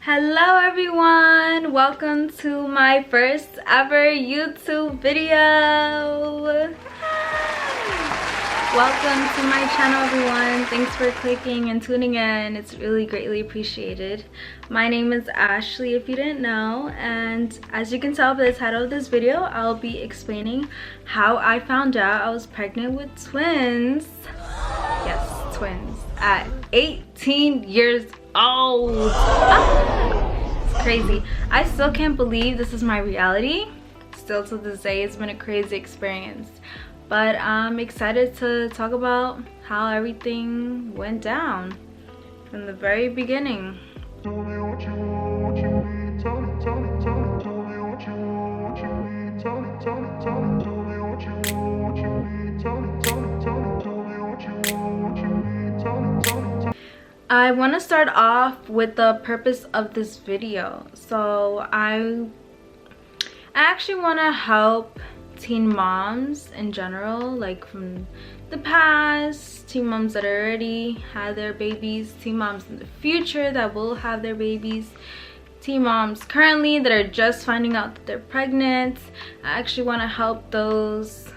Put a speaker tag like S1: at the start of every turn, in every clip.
S1: Hello everyone, welcome to my first ever YouTube video. Welcome to my channel everyone. Thanks for clicking and tuning in. It's really greatly appreciated. My name is Ashley if you didn't know, and as you can tell by the title of this video, I'll be explaining how I found out I was pregnant with twins. Yes, twins at 18 years old. It's crazy. I still can't believe this is my reality. Still to this day, it's been a crazy experience, but I'm excited to talk about how everything went down from the very beginning. I want to start off with the purpose of this video. So I actually want to help teen moms in general, like from the past, teen moms that already had their babies, teen moms in the future that will have their babies, teen moms currently that are just finding out that they're pregnant. I actually want to help those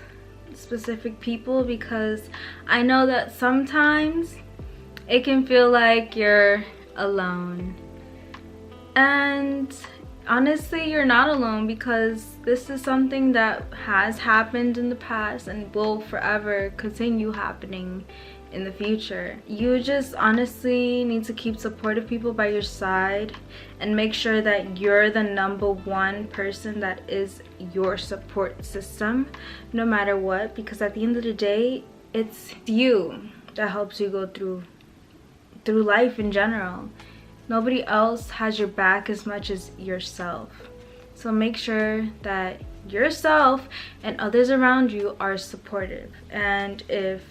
S1: specific people because I know that sometimes it can feel like you're alone, and honestly you're not alone, because this is something that has happened in the past and will forever continue happening in the future. You just honestly need to keep supportive people by your side and make sure that you're the #1 person that is your support system no matter what, because at the end of the day it's you that helps you go through life in general. Nobody else has your back as much as yourself. So make sure that yourself and others around you are supportive. And if,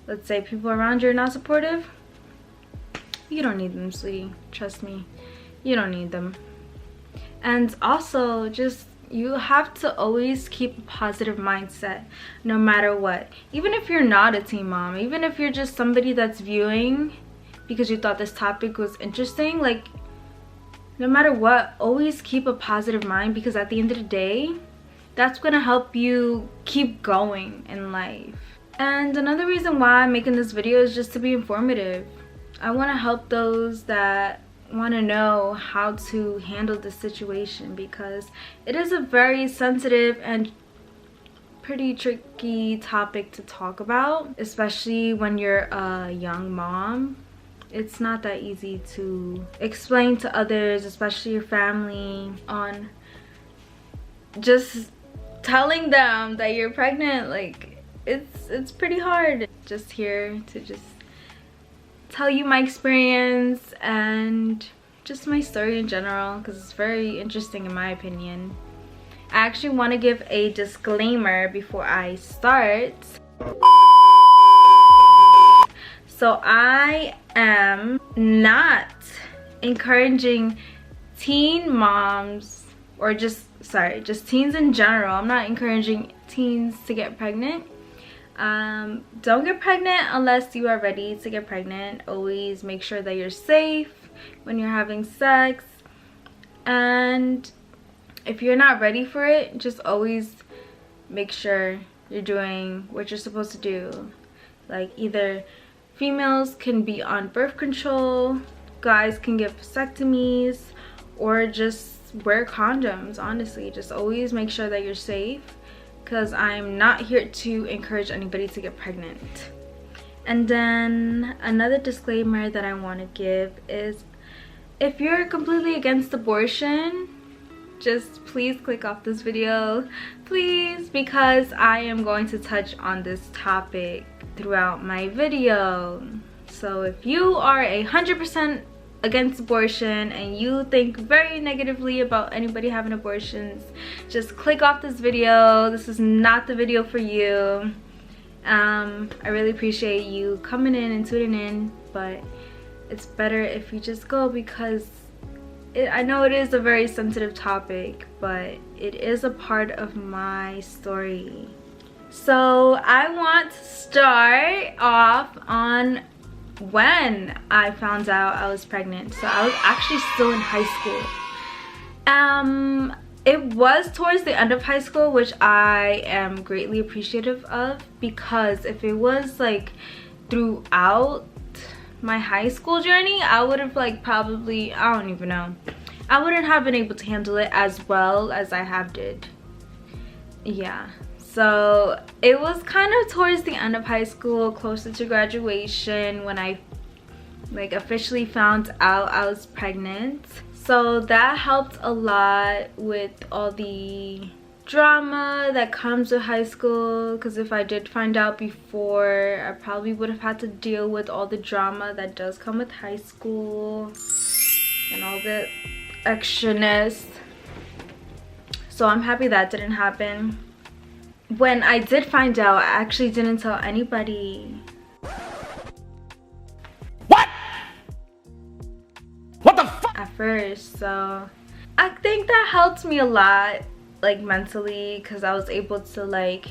S1: let's say, people around you are not supportive, you don't need them, sweetie. Trust me, you don't need them. And also, just you have to always keep a positive mindset no matter what. Even if you're not a teen mom, even if you're just somebody that's viewing because you thought this topic was interesting, like, no matter what, always keep a positive mind, because at the end of the day, that's gonna help you keep going in life. And another reason why I'm making this video is just to be informative. I want to help those that want to know how to handle this situation, because it is a very sensitive and pretty tricky topic to talk about, especially when you're a young mom. It's not that easy to explain to others, especially your family, on just telling them that you're pregnant. Like, it's pretty hard. Just here to just tell you my experience and just my story in general, because it's very interesting in my opinion. I actually want to give a disclaimer before I start. So I am not encouraging teen moms, or just teens in general. I'm not encouraging teens to get pregnant. Don't get pregnant unless you are ready to get pregnant. Always make sure that you're safe when you're having sex, and if you're not ready for it, just always make sure you're doing what you're supposed to do. Like, either females can be on birth control, guys can get vasectomies, or just wear condoms. Honestly, just always make sure that you're safe, because I'm not here to encourage anybody to get pregnant. And then another disclaimer that I want to give is, if you're completely against abortion, just please click off this video, please, because I am going to touch on this topic throughout my video. So if you are 100% against abortion and you think very negatively about anybody having abortions, just click off this video. This is not the video for you. I really appreciate you coming in and tuning in, but it's better if you just go, because I know it is a very sensitive topic, but it is a part of my story. So I want to start off on when I found out I was pregnant. So I was actually still in high school. It was towards the end of high school, which I am greatly appreciative of, because if it was like throughout my high school journey, I would have like probably, I don't even know, I wouldn't have been able to handle it as well as I have did. Yeah, so it was kind of towards the end of high school, closer to graduation, when I like officially found out I was pregnant. So that helped a lot with all the drama that comes with high school, because if I did find out before, I probably would have had to deal with all the drama that does come with high school and all the extraness. So I'm happy that didn't happen. When I did find out, I actually didn't tell anybody.
S2: What the fuck?
S1: At first, so I think that helped me a lot, like mentally, because I was able to like,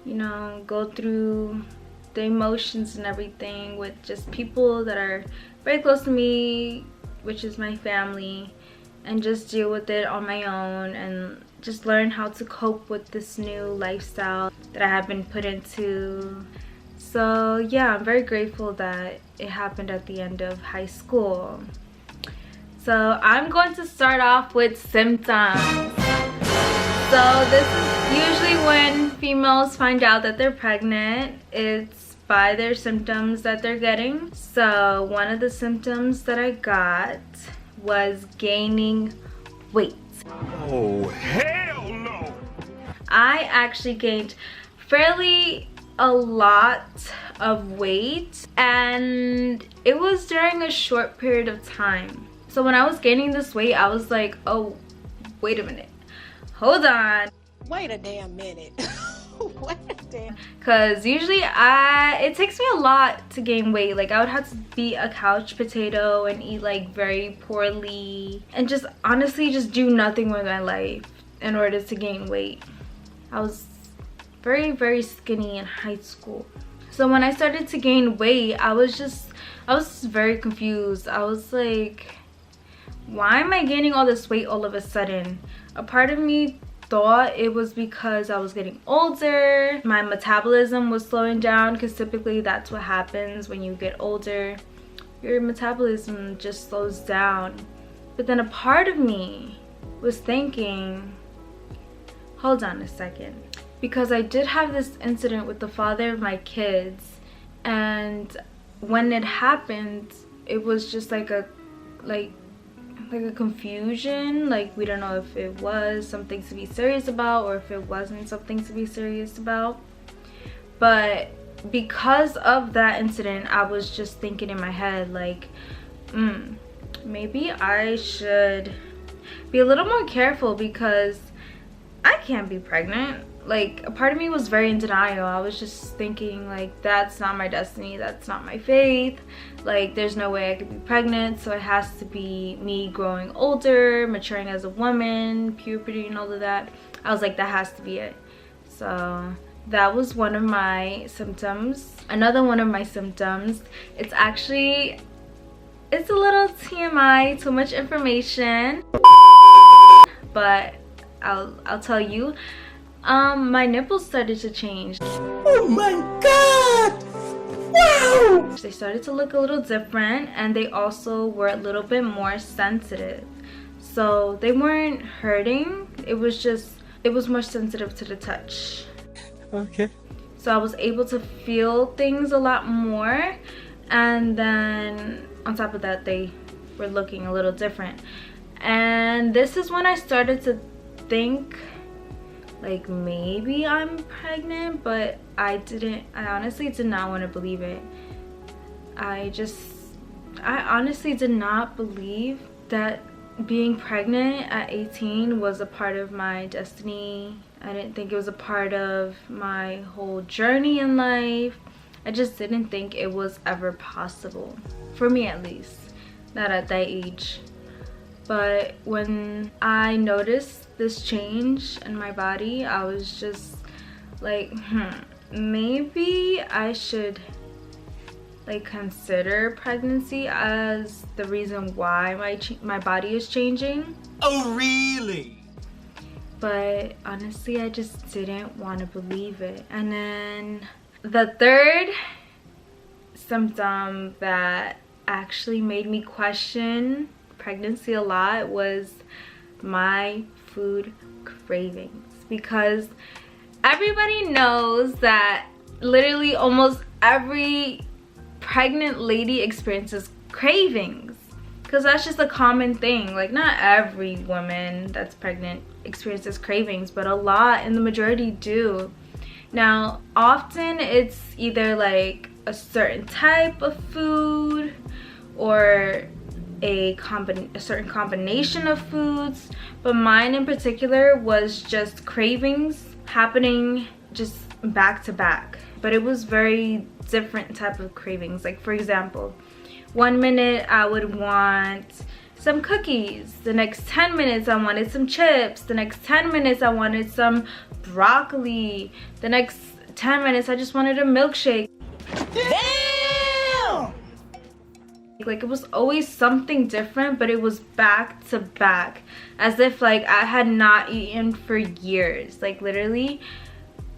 S1: you know, go through the emotions and everything with just people that are very close to me, which is my family, and just deal with it on my own and just learn how to cope with this new lifestyle that I have been put into. So yeah, I'm very grateful that it happened at the end of high school. So I'm going to start off with symptoms. So this is usually when females find out that they're pregnant. It's by their symptoms that they're getting. So one of the symptoms that I got was gaining weight.
S2: Oh, hell no!
S1: I actually gained fairly a lot of weight, and it was during a short period of time. So when I was gaining this weight, I was like, oh, wait a minute, hold on,
S3: wait a damn minute. Wait a damn.
S1: Because usually it takes me a lot to gain weight. Like I would have to be a couch potato and eat like very poorly and just honestly just do nothing with my life in order to gain weight. I was very skinny in high school. So when I started to gain weight, I was very confused. I was like, why am I gaining all this weight all of a sudden? A part of me thought it was because I was getting older, my metabolism was slowing down, because typically that's what happens when you get older. Your metabolism just slows down. But then a part of me was thinking, hold on a second, because I did have this incident with the father of my kids, and when it happened, it was just like a confusion. Like we don't know if it was something to be serious about or if it wasn't something to be serious about. But because of that incident, I was just thinking in my head like, maybe I should be a little more careful, because I can't be pregnant. Like a part of me was very in denial. I was just thinking like, that's not my destiny, that's not my faith. Like there's no way I could be pregnant, so it has to be me growing older, maturing as a woman, puberty and all of that. I was like, that has to be it. So that was one of my symptoms. Another one of my symptoms, it's a little TMI, too much information, but I'll tell you. My nipples started to change.
S3: Oh my god! Wow!
S1: They started to look a little different, and they also were a little bit more sensitive. So they weren't hurting, it was more sensitive to the touch.
S3: Okay.
S1: So I was able to feel things a lot more, and then on top of that, they were looking a little different. And this is when I started to think like maybe I'm pregnant, but I honestly did not want to believe it. I honestly did not believe that being pregnant at 18 was a part of my destiny. I didn't think it was a part of my whole journey in life. I just didn't think it was ever possible, for me at least, not at that age. But when I noticed this change in my body, I was just like, maybe I should like consider pregnancy as the reason why my body is changing.
S2: Oh, really?
S1: But honestly, I just didn't want to believe it. And then the third symptom that actually made me question pregnancy a lot was my food cravings, because everybody knows that literally almost every pregnant lady experiences cravings, because that's just a common thing. Like, not every woman that's pregnant experiences cravings, but a lot, and the majority do. Now, often it's either like a certain type of food or a certain combination of foods, but mine in particular was just cravings happening just back to back. But it was very different type of cravings. Like, for example, 1 minute I would want some cookies, the next 10 minutes I wanted some chips, the next 10 minutes I wanted some broccoli, the next 10 minutes I just wanted a milkshake.
S3: Damn!
S1: Like, it was always something different, but it was back to back, as if like I had not eaten for years. Like, literally,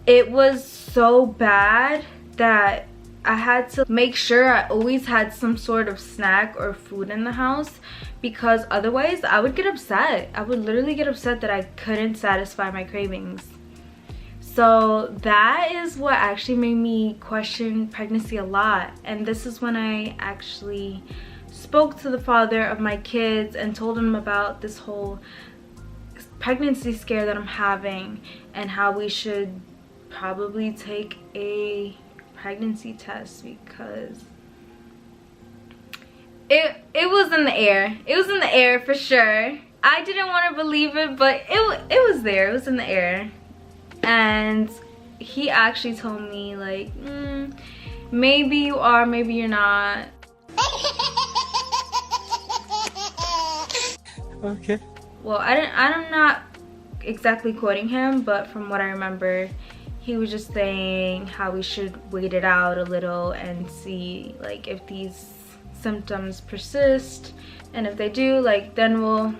S1: it was so bad that I had to make sure I always had some sort of snack or food in the house, because otherwise I would get upset. I would literally get upset that I couldn't satisfy my cravings. So that is what actually made me question pregnancy a lot. And this is when I actually spoke to the father of my kids and told him about this whole pregnancy scare that I'm having, and how we should probably take a pregnancy test, because it was in the air. It was in the air for sure. I didn't want to believe it, but it was there. It was in the air. And he actually told me like, maybe you are, maybe you're not.
S2: Okay.
S1: Well, I'm not exactly quoting him, but from what I remember, he was just saying how we should wait it out a little and see like if these symptoms persist, and if they do, like, then we'll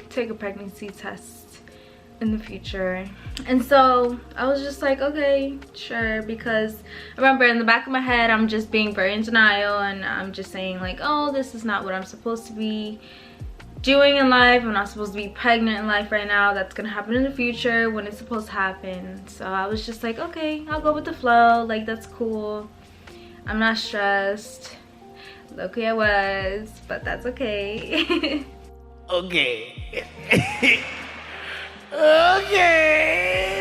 S1: take a pregnancy test in the future. And so I was just like, okay, sure, because I remember in the back of my head I'm just being very in denial, and I'm just saying like, oh, this is not what I'm supposed to be doing in life. I'm not supposed to be pregnant in life right now. That's gonna happen in the future when it's supposed to happen. So I was just like, okay, I'll go with the flow. Like, that's cool. I'm not stressed. Low-key I was, but that's okay.
S2: Okay. Okay.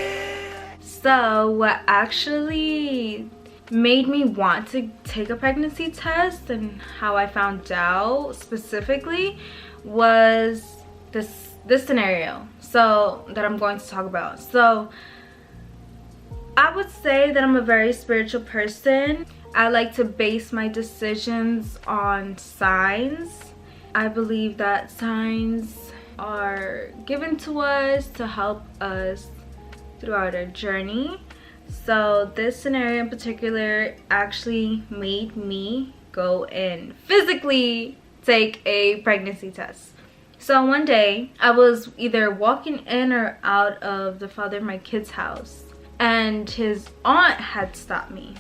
S1: So what actually made me want to take a pregnancy test, and how I found out specifically, was this scenario so that I'm going to talk about. So I would say that I'm a very spiritual person. I like to base my decisions on signs. I believe that signs are given to us to help us throughout our journey. So this scenario in particular actually made me go and physically take a pregnancy test. So one day I was either walking in or out of the father of my kid's house, and his aunt had stopped me,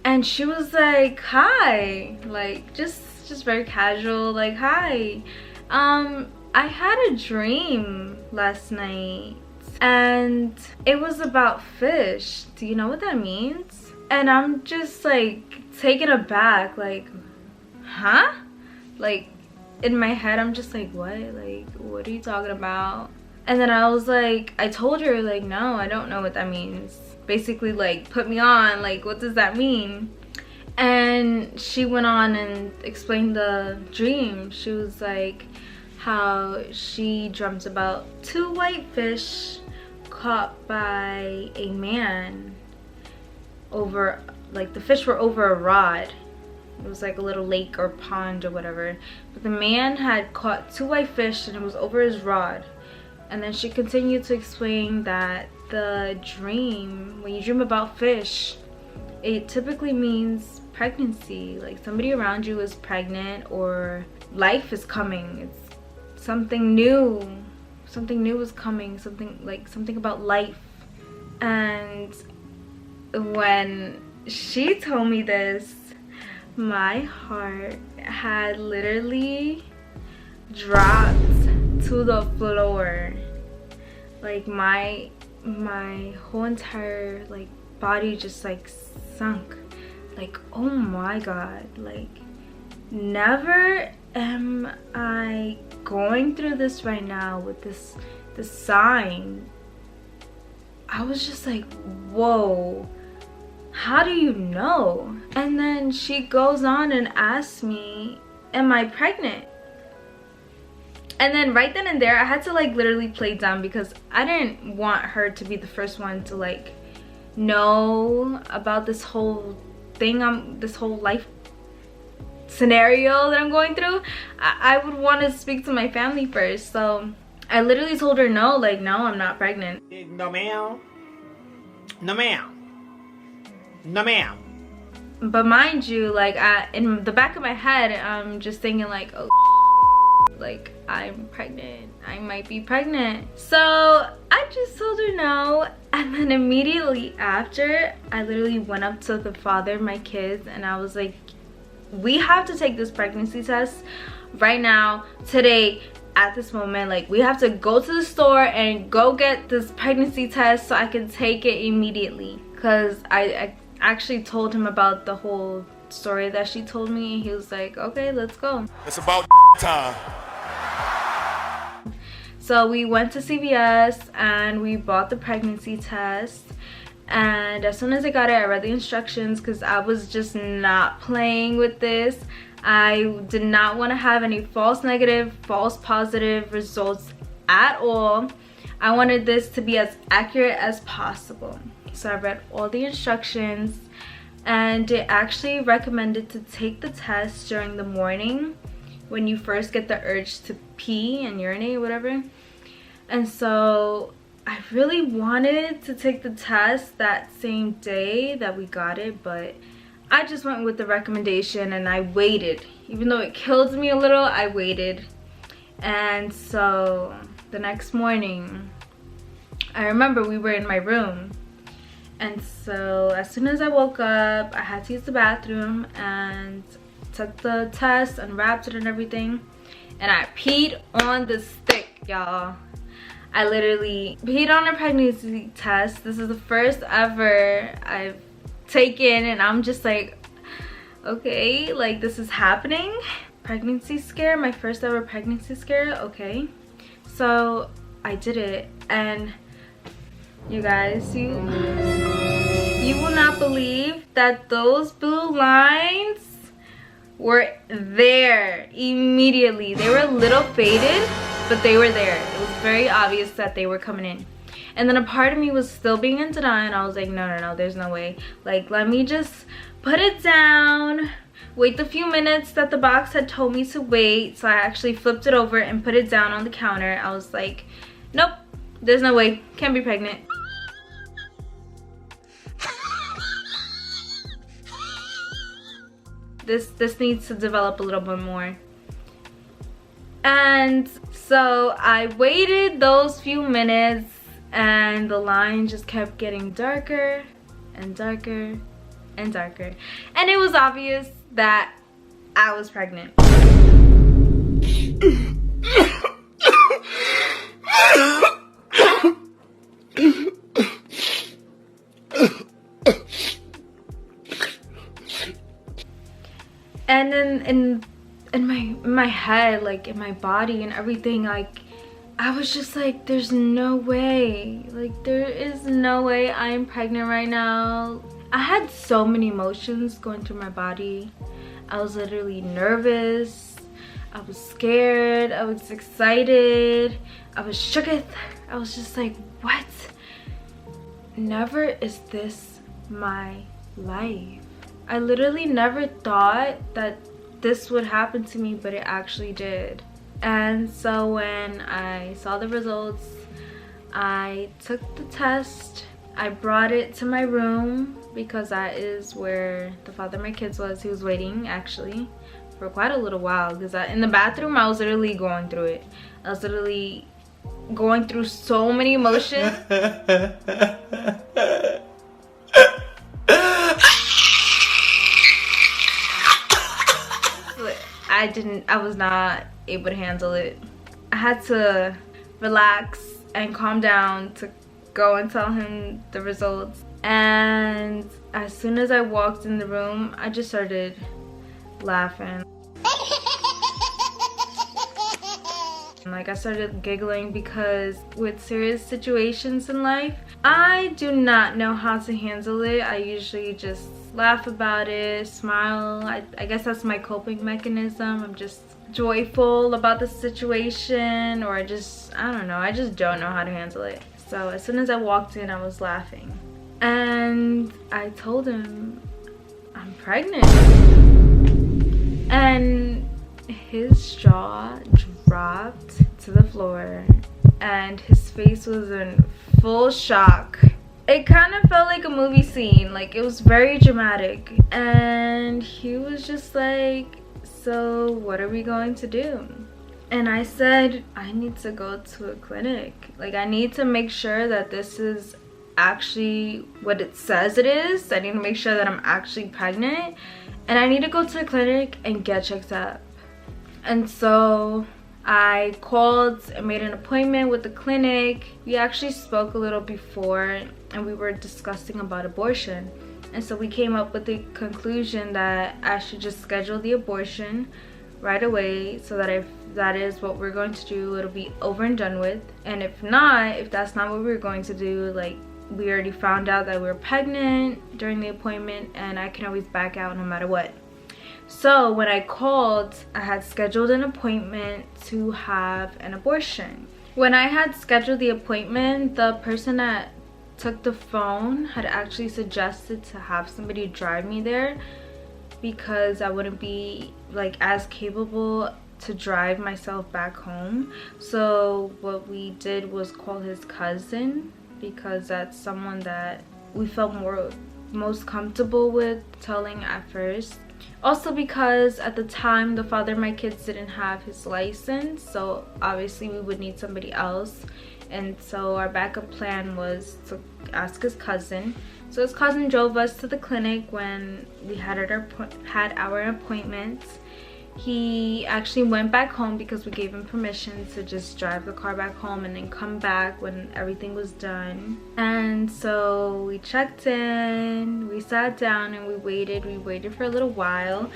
S1: and she was like, hi, like just very casual, like, hi, I had a dream last night and it was about fish. Do you know what that means? And I'm just like taken aback, like, huh? Like, in my head I'm just like, what? Like, what are you talking about? And then I was like, I told her like, no, I don't know what that means. Basically, like, put me on, like, what does that mean? And she went on and explained the dream. She was like, how she dreamt about 2 white fish caught by a man over, like, the fish were over a rod. It was like a little lake or pond or whatever, but the man had caught 2 white fish and it was over his rod. And then she continued to explain that the dream, when you dream about fish, it typically means pregnancy. Like somebody around you is pregnant, or life is coming. It's something new. Something new is coming. Something about life. And when she told me this, my heart had literally dropped to the floor. Like my whole entire like body just like sunk. Like, oh my god, like never am I going through this right now with this sign. I was just like, whoa, how do you know? And then she goes on and asks me, am I pregnant? And then right then and there I had to like literally play dumb, because I didn't want her to be the first one to like know about this whole thing, this whole life scenario that I'm going through. I would want to speak to my family first. So I literally told her no, like, no, I'm not pregnant.
S2: No ma'am. No ma'am. No ma'am.
S1: But mind you, like in the back of my head, I'm just thinking like, oh, like I'm pregnant, I might be pregnant. So I just told her no, and then immediately after I literally went up to the father of my kids and I was like, we have to take this pregnancy test right now, today, at this moment. Like, we have to go to the store and go get this pregnancy test so I can take it immediately. Because I actually told him about the whole story that she told me, and he was like, okay, let's go.
S4: It's about time.
S1: So we went to CVS and we bought the pregnancy test. And as soon as I got it, I read the instructions, because I was just not playing with this. I did not want to have any false negative, false positive results at all. I wanted this to be as accurate as possible. So I read all the instructions, and it actually recommended to take the test during the morning when you first get the urge to pee and urinate or whatever. And so I really wanted to take the test that same day that we got it, but I just went with the recommendation and I waited. Even though it killed me a little, I waited. And so the next morning, I remember we were in my room. And so as soon as I woke up, I had to use the bathroom and took the test, unwrapped it and everything. And I peed on the stick, y'all. I literally peed on a pregnancy test. This is the first ever I've taken, and I'm just like, okay, like this is happening. Pregnancy scare, my first ever pregnancy scare. Okay, so I did it, and you guys, you will not believe that those blue lines were there immediately. They were a little faded, but they were there. It was very obvious that they were coming in. And then a part of me was still being in denial, and I was like, no, there's no way. Like, let me just put it down, wait the few minutes that the box had told me to wait. So I actually flipped it over and put it down on the counter. I was like, nope, there's no way, can't be pregnant. This needs to develop a little bit more. And so I waited those few minutes, and the line just kept getting darker and darker and darker. And it was obvious that I was pregnant. And then in my head, like in my body and everything, like I was just like, there's no way, like there is no way I'm pregnant right now. I had so many emotions going through my body. I was literally nervous, I was scared, I was excited, I was shooketh. I was just like, what? Never is this my life. I literally never thought that this would happen to me, but it actually did. And so when I saw the results, I took the test, I brought it to my room because that is where the father of my kids was. He was waiting actually for quite a little while, because in the bathroom I was literally going through it. I was literally going through so many emotions. I was not able to handle it. I had to relax and calm down to go and tell him the results. And as soon as I walked in the room, I just started laughing. Like, I started giggling, because with serious situations in life, I do not know how to handle it. I usually just laugh about it, smile. I guess that's my coping mechanism. I'm just joyful about the situation, or I don't know, I just don't know how to handle it. So as soon as I walked in, I was laughing. And I told him I'm pregnant. And his jaw dropped to the floor and his face was in full shock. It kind of felt like a movie scene, like it was very dramatic. And he was just like, so what are we going to do? And I said, I need to go to a clinic. Like, I need to make sure that this is actually what it says it is. I need to make sure that I'm actually pregnant, and I need to go to the clinic and get checked up. And so I called and made an appointment with the clinic. We actually spoke a little before, and we were discussing about abortion. And so we came up with the conclusion that I should just schedule the abortion right away, so that if that is what we're going to do, it'll be over and done with. And if that's not what we're going to do, like, we already found out that we were pregnant during the appointment, and I can always back out no matter what. So when I called, I had scheduled an appointment to have an abortion. When I had scheduled the appointment, the person that took the phone had actually suggested to have somebody drive me there, because I wouldn't be like as capable to drive myself back home. So what we did was call his cousin, because that's someone that we felt most comfortable with telling at first. Also because at the time the father of my kids didn't have his license, so obviously we would need somebody else. And so our backup plan was to ask his cousin. So his cousin drove us to the clinic when we had our appointments. He actually went back home because we gave him permission to just drive the car back home and then come back when everything was done. And so we checked in, we sat down, and we waited for a little while.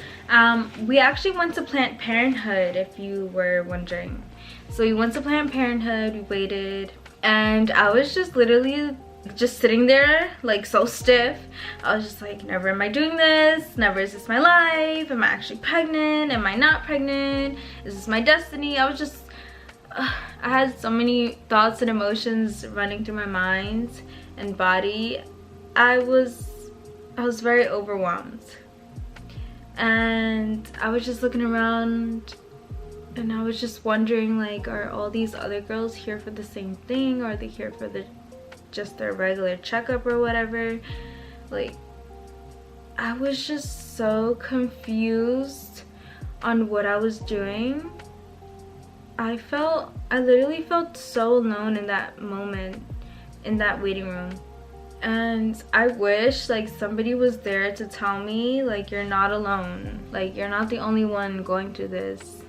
S1: We actually went to Planned Parenthood, if you were wondering. So we went to Planned Parenthood, we waited, and I was just literally just sitting there like so stiff. I was just like, never am I doing this, never is this my life, am I actually pregnant, am I not pregnant, is this my destiny? I was just I had so many thoughts and emotions running through my mind and body. I was very overwhelmed, and I was just looking around, and I was just wondering, like, are all these other girls here for the same thing, or are they here for just their regular checkup or whatever? Like, I was just so confused on what I was doing. I literally felt so alone in that moment, in that waiting room. And I wish like somebody was there to tell me, like, you're not alone, like, you're not the only one going through this.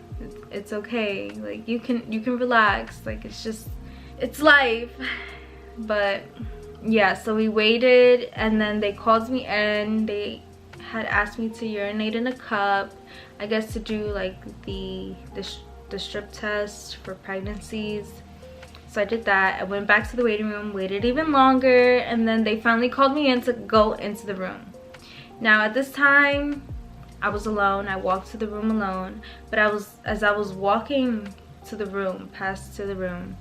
S1: It's okay, like, you can relax, like, it's life. But yeah, so we waited, and then they called me in. They had asked me to urinate in a cup, I guess to do like the strip test for pregnancies. So I did that. I went back to the waiting room, waited even longer, and then they finally called me in to go into the room. Now at this time I was alone. I walked to the room alone, but as I was walking to the room, past to the room,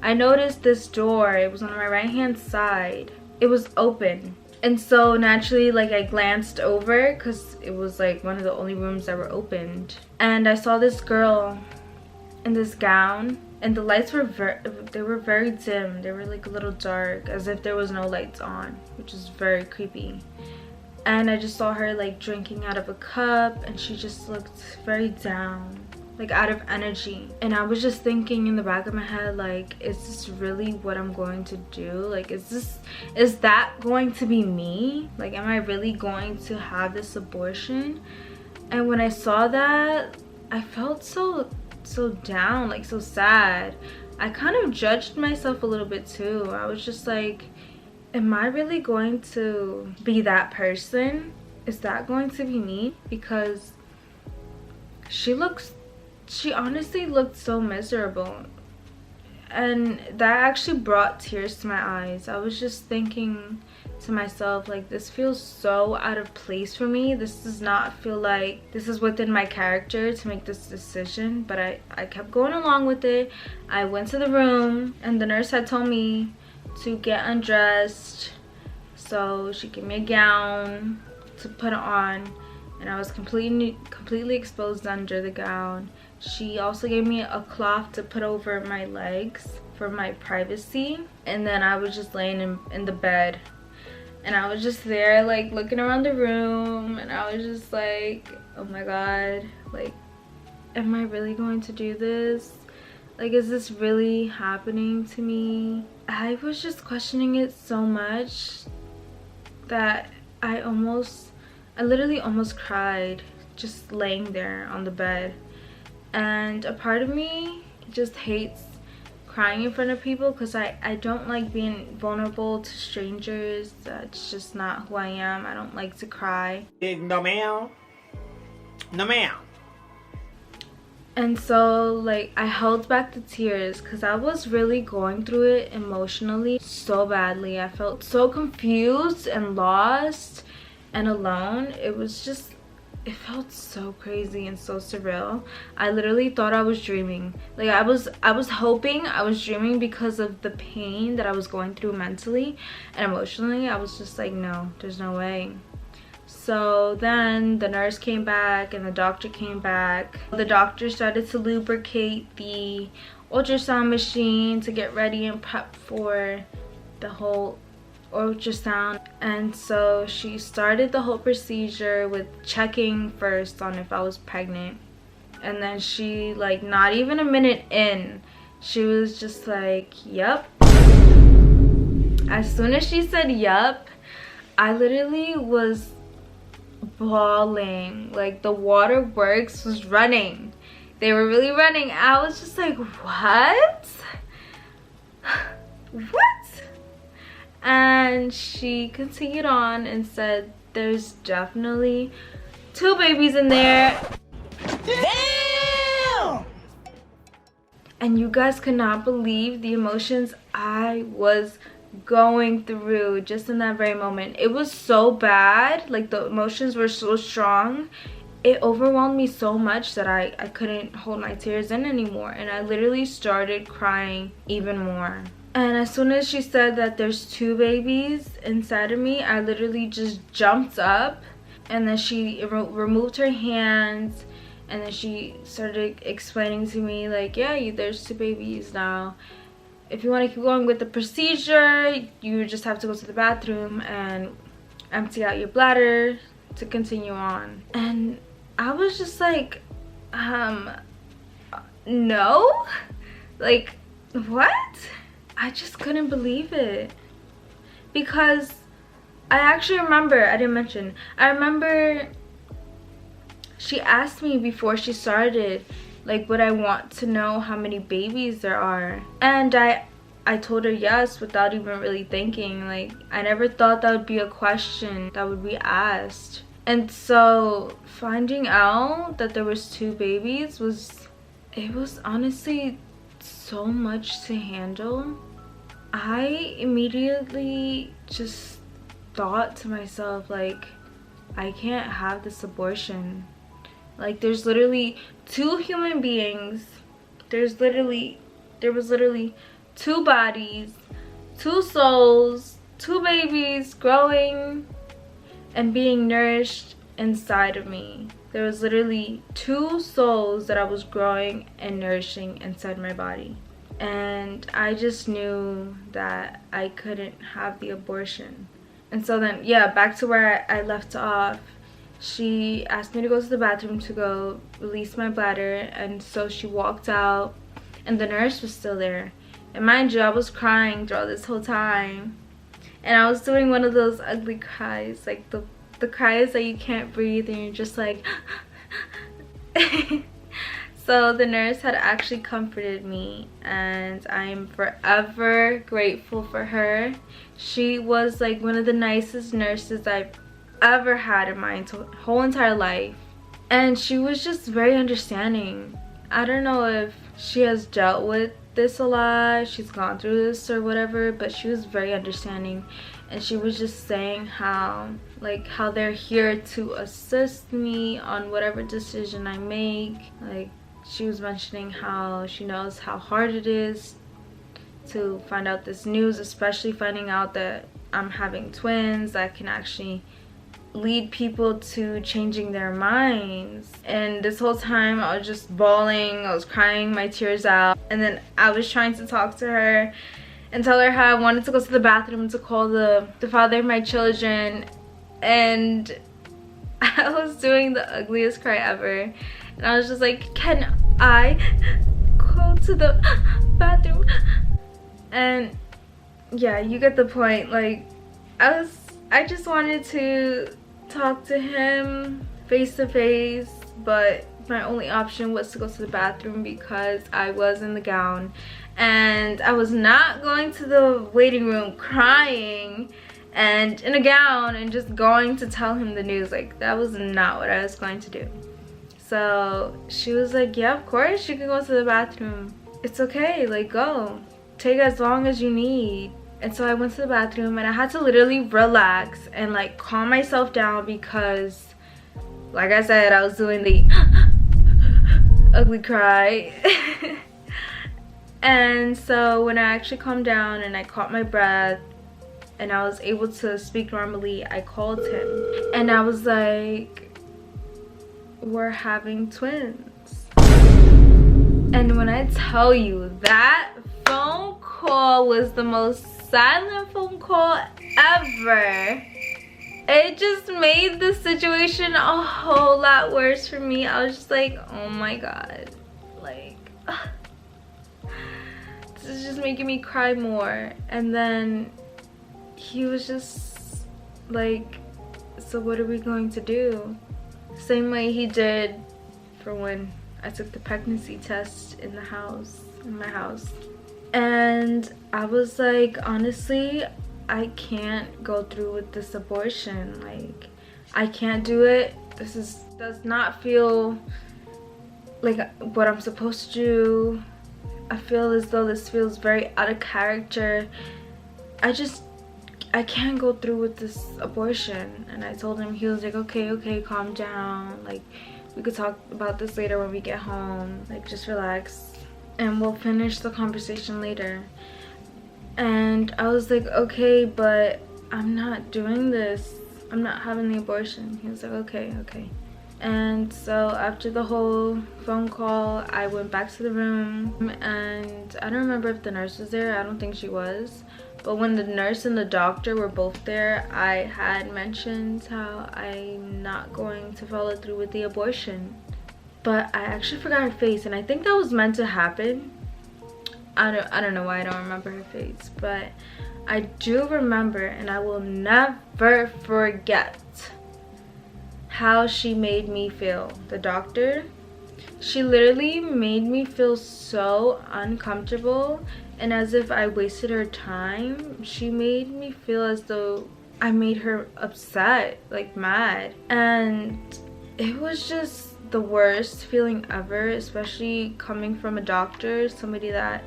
S1: I noticed this door. It was on my right hand side. It was open. And so naturally, like, I glanced over because it was like one of the only rooms that were opened. And I saw this girl in this gown and the lights were very dim. They were like a little dark, as if there was no lights on, which is very creepy. And I just saw her like drinking out of a cup, and she just looked very down, like out of energy. And I was just thinking in the back of my head, like, is this really what I'm going to do? Like, is that going to be me? Like, am I really going to have this abortion? And when I saw that, I felt so down, like so sad. I kind of judged myself a little bit too. I was just like, am I really going to be that person? Is that going to be me? Because she honestly looked so miserable, and that actually brought tears to my eyes. I was just thinking to myself, like, this feels so out of place for me. This does not feel like this is within my character to make this decision. But I kept going along with it. I went to the room, and the nurse had told me to get undressed, so she gave me a gown to put on, and I was completely exposed under the gown. She also gave me a cloth to put over my legs for my privacy, and then I was just laying in the bed, and I was just there like looking around the room, and I was just like, oh my god, like, am I really going to do this? Like, is this really happening to me? I was just questioning it so much that I literally almost cried just laying there on the bed. And a part of me just hates crying in front of people, because I don't like being vulnerable to strangers. That's just not who I am. I don't like to cry.
S2: No ma'am. No ma'am.
S1: And so, like, I held back the tears because I was really going through it emotionally so badly. I felt so confused and lost and alone. It felt so crazy and so surreal. I literally thought I was dreaming. Like, I was hoping I was dreaming because of the pain that I was going through mentally and emotionally. I was just like, no, there's no way. So then the nurse came back and the doctor came back. The doctor started to lubricate the ultrasound machine to get ready and prep for the whole ultrasound. And so she started the whole procedure with checking first on if I was pregnant. And then she, like, not even a minute in, she was just like, yep. As soon as she said yep, I literally was bawling. Like, the waterworks was running. They were really running. I was just like, what? What? And she continued on and said, there's definitely 2 babies in there.
S3: Damn!
S1: And you guys could not believe the emotions I was going through just in that very moment. It was so bad. Like, the emotions were so strong. It overwhelmed me so much that I couldn't hold my tears in anymore. And I literally started crying even more. And as soon as she said that there's 2 babies inside of me, I literally just jumped up. And then she removed her hands. And then she started explaining to me, like, yeah, there's 2 babies now. If you want to keep going with the procedure, you just have to go to the bathroom and empty out your bladder to continue on. And I was just like, no? Like, what? I just couldn't believe it. Because I actually remember, I didn't mention, I remember she asked me before she started, like, would I want to know how many babies there are? And I told her yes without even really thinking. Like, I never thought that would be a question that would be asked. And so finding out that there was 2 babies was honestly so much to handle. I immediately just thought to myself, like, I can't have this abortion. Like, there's literally 2 human beings. There was literally 2 bodies, 2 souls, 2 babies growing and being nourished inside of me. There was literally 2 souls that I was growing and nourishing inside my body. and I just knew that I couldn't have the abortion. And so then, yeah, back to where I left off. She asked me to go to the bathroom to go release my bladder, and so she walked out, and the nurse was still there. And mind you, I was crying throughout this whole time, and I was doing one of those ugly cries, like the cries that you can't breathe and you're just like so the nurse had actually comforted me, and I'm forever grateful for her. She was like one of the nicest nurses I've ever had in my whole entire life, and she was just very understanding. I don't know if she has dealt with this a lot, she's gone through this or whatever, but she was very understanding, and she was just saying how they're here to assist me on whatever decision I make. Like, she was mentioning how she knows how hard it is to find out this news, especially finding out that I'm having twins that can actually lead people to changing their minds. And this whole time I was just bawling, I was crying my tears out, and then I was trying to talk to her and tell her how I wanted to go to the bathroom to call the father of my children, and I was doing the ugliest cry ever, and I was just like, can I go to the bathroom? And yeah, you get the point. Like, I just wanted to talk to him face to face, but my only option was to go to the bathroom because I was in the gown, and I was not going to the waiting room crying and in a gown and just going to tell him the news. Like, that was not what I was going to do. So she was like, yeah, of course you can go to the bathroom, it's okay, like, go, take as long as you need. And so I went to the bathroom, and I had to literally relax and like calm myself down because, like I said, I was doing the ugly cry. And so when I actually calmed down and I caught my breath and I was able to speak normally, I called him and I was like, we're having twins. And when I tell you, that phone call was the most silent phone call ever. It just made the situation a whole lot worse for me. I was just like, oh my god, like this is just making me cry more. And then he was just like, so what are we going to do? Same way he did for when I took the pregnancy test in my house. And I was like, honestly, I can't go through with this abortion. Like, I can't do it. Does not feel like what I'm supposed to do. I feel as though this feels very out of character. I can't go through with this abortion. And I told him. He was like, okay, calm down. Like, we could talk about this later when we get home. Like, just relax and we'll finish the conversation later. And I was like, okay, but I'm not doing this. I'm not having the abortion. He was like, okay. And so after the whole phone call, I went back to the room, and I don't remember if the nurse was there. I don't think she was. But when the nurse and the doctor were both there, I had mentioned how I'm not going to follow through with the abortion. But I actually forgot her face, and I think that was meant to happen. I don't know why I don't remember her face, but I do remember, and I will never forget how she made me feel. The doctor, she literally made me feel so uncomfortable and as if I wasted her time. She made me feel as though I made her upset, like mad, and it was just the worst feeling ever, especially coming from a doctor, somebody that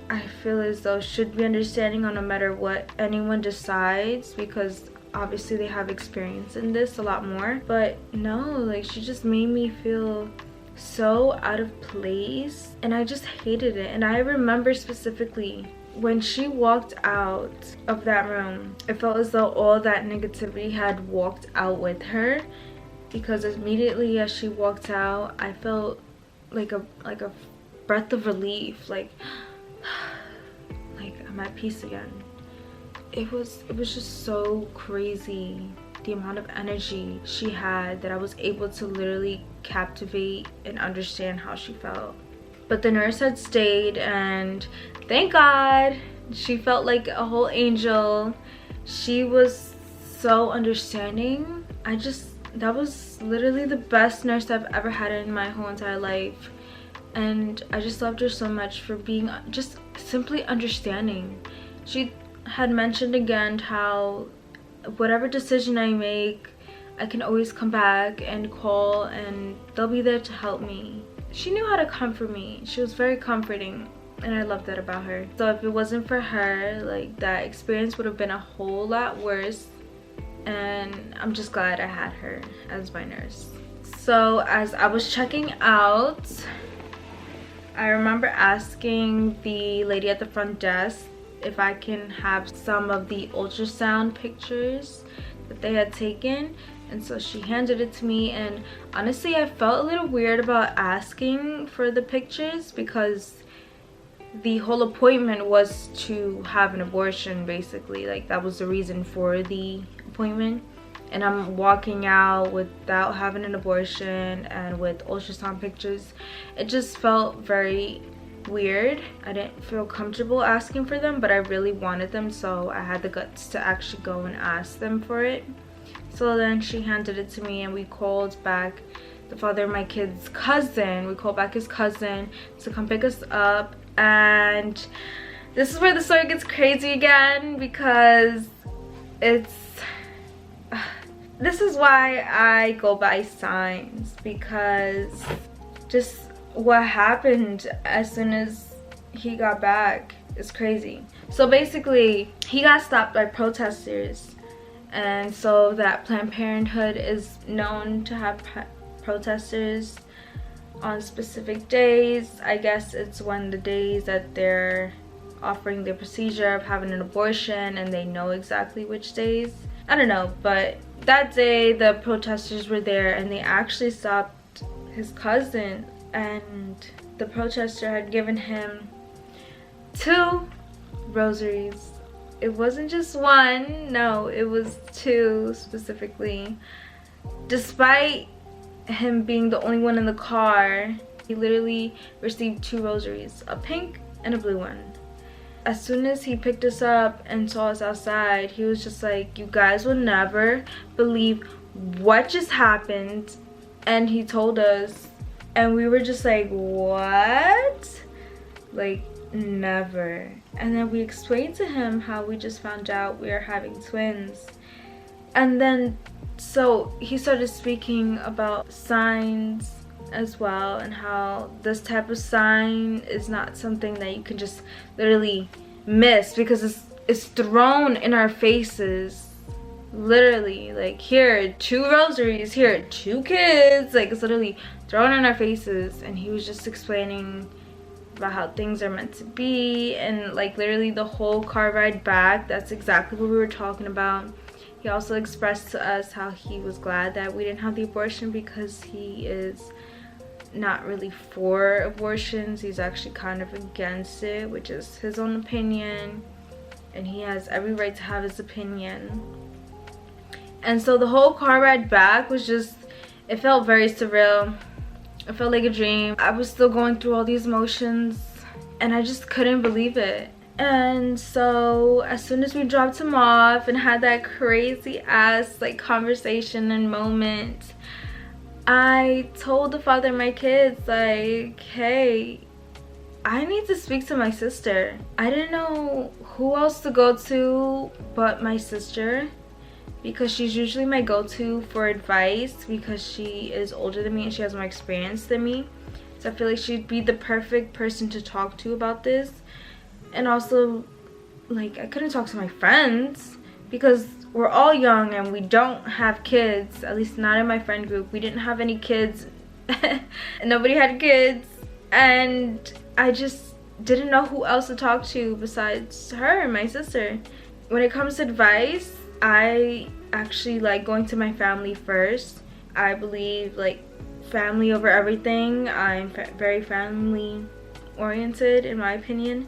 S1: I feel as though should be understanding on no matter what anyone decides, because obviously they have experience in this a lot more. But no, like, she just made me feel so out of place, and I just hated it. And I remember specifically when she walked out of that room, it felt as though all that negativity had walked out with her, because immediately as she walked out, I felt like a breath of relief. Like, like I'm at peace again. It was just so crazy, the amount of energy she had, that I was able to literally captivate and understand how she felt. But the nurse had stayed, and thank God, she felt like a whole angel. She was so understanding. That was literally the best nurse I've ever had in my whole entire life. And I just loved her so much for being just simply understanding. She had mentioned again how whatever decision I make, I can always come back and call and they'll be there to help me. She knew how to comfort me. She was very comforting, and I love that about her. So if it wasn't for her, like, that experience would have been a whole lot worse, and I'm just glad I had her as my nurse. So as I was checking out, I remember asking the lady at the front desk if I can have some of the ultrasound pictures that they had taken, and so she handed it to me. And honestly, I felt a little weird about asking for the pictures because the whole appointment was to have an abortion, basically. Like, that was the reason for the appointment, and I'm walking out without having an abortion and with ultrasound pictures. It just felt very weird. I didn't feel comfortable asking for them, but I really wanted them, so I had the guts to actually go and ask them for it. So then she handed it to me, and we called back the father of my kid's cousin. We called back his cousin to come pick us up. And this is where the story gets crazy again, because this is why I go by signs, because just what happened as soon as he got back is crazy. So basically, he got stopped by protesters, and so that Planned Parenthood is known to have protesters on specific days. I guess it's one of the days that they're offering the procedure of having an abortion, and they know exactly which days. I don't know, but that day the protesters were there, and they actually stopped his cousin, and the protester had given him 2 rosaries. It wasn't just one, no, it was 2 specifically. Despite him being the only one in the car, he literally received 2 rosaries, a pink and a blue one. As soon as he picked us up and saw us outside, he was just like, "You guys will never believe what just happened." And he told us, and we were just like, "What?" Like, never. And then we explained to him how we just found out we are having twins. And then so he started speaking about signs as well, and how this type of sign is not something that you can just literally miss, because it's thrown in our faces, literally. Like, here, 2 rosaries, here, 2 kids. Like, it's literally thrown in our faces. And he was just explaining about how things are meant to be, and like literally the whole car ride back, that's exactly what we were talking about. He also expressed to us how he was glad that we didn't have the abortion, because he is not really for abortions. He's actually kind of against it, which is his own opinion, and he has every right to have his opinion. And so the whole car ride back was just, it felt very surreal. It felt like a dream. I was still going through all these emotions, and I just couldn't believe it. And so as soon as we dropped him off and had that crazy ass like conversation and moment, I told the father of my kids, like, "Hey, I need to speak to my sister." I didn't know who else to go to but my sister, because she's usually my go-to for advice, because she is older than me and she has more experience than me. So I feel like she'd be the perfect person to talk to about this. And also, like, I couldn't talk to my friends because we're all young and we don't have kids, at least not in my friend group. We didn't have any kids and nobody had kids, and I just didn't know who else to talk to besides her and my sister. When it comes to advice, I actually like going to my family first. I believe like family over everything. I'm very family oriented in my opinion.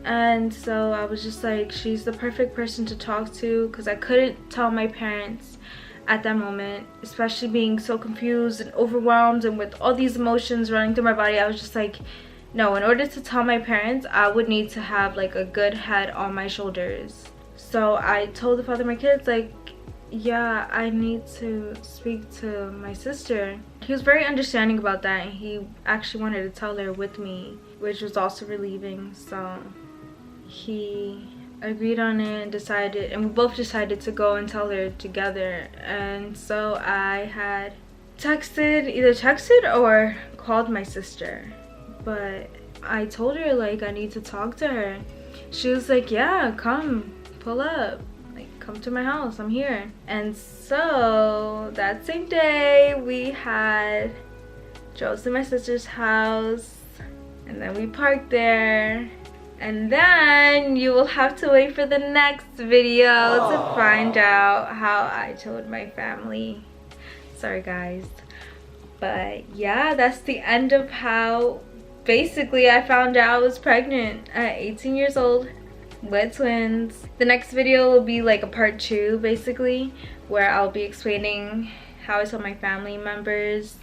S1: And so I was just like, she's the perfect person to talk to, because I couldn't tell my parents at that moment, especially being so confused and overwhelmed and with all these emotions running through my body. I was just like, no, in order to tell my parents, I would need to have like a good head on my shoulders. So I told the father of my kids, like, yeah, I need to speak to my sister. He was very understanding about that, and he actually wanted to tell her with me, which was also relieving. So he agreed on it and decided, and we both decided to go and tell her together. And so I had either texted or called my sister, but I told her, like, I need to talk to her. She was like, yeah, come, pull up, like, come to my house, I'm here. And so that same day we drove to my sister's house, and then we parked there. And then you will have to wait for the next video to find out how I told my family. Sorry guys. But yeah, that's the end of how basically I found out I was pregnant at 18 years old with twins. The next video will be like a part 2 basically, where I'll be explaining how I told my family members.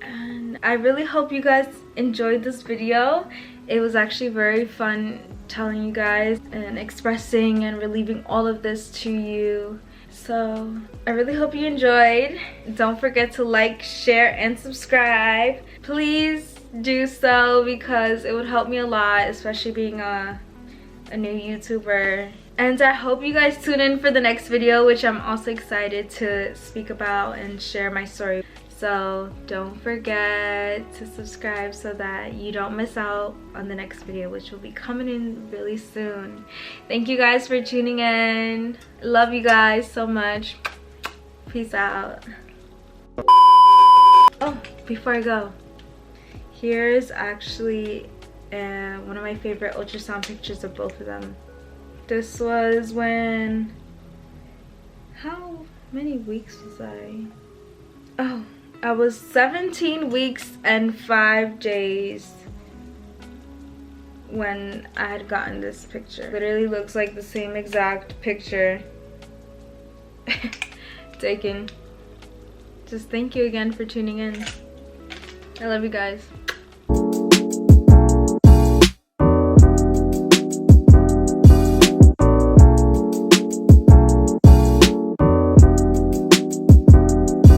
S1: And I really hope you guys enjoyed this video. It was actually very fun telling you guys and expressing and relieving all of this to you. So I really hope you enjoyed. Don't forget to like, share, and subscribe. Please do so, because it would help me a lot, especially being a new YouTuber. And I hope you guys tune in for the next video, which I'm also excited to speak about and share my story. So don't forget to subscribe so that you don't miss out on the next video, which will be coming in really soon. Thank you guys for tuning in. Love you guys so much. Peace out. Oh, before I go, here's actually one of my favorite ultrasound pictures of both of them. This was when, how many weeks was I? Oh, I was 17 weeks and 5 days when I had gotten this picture. Literally looks like the same exact picture taken. Just thank you again for tuning in. I love you guys.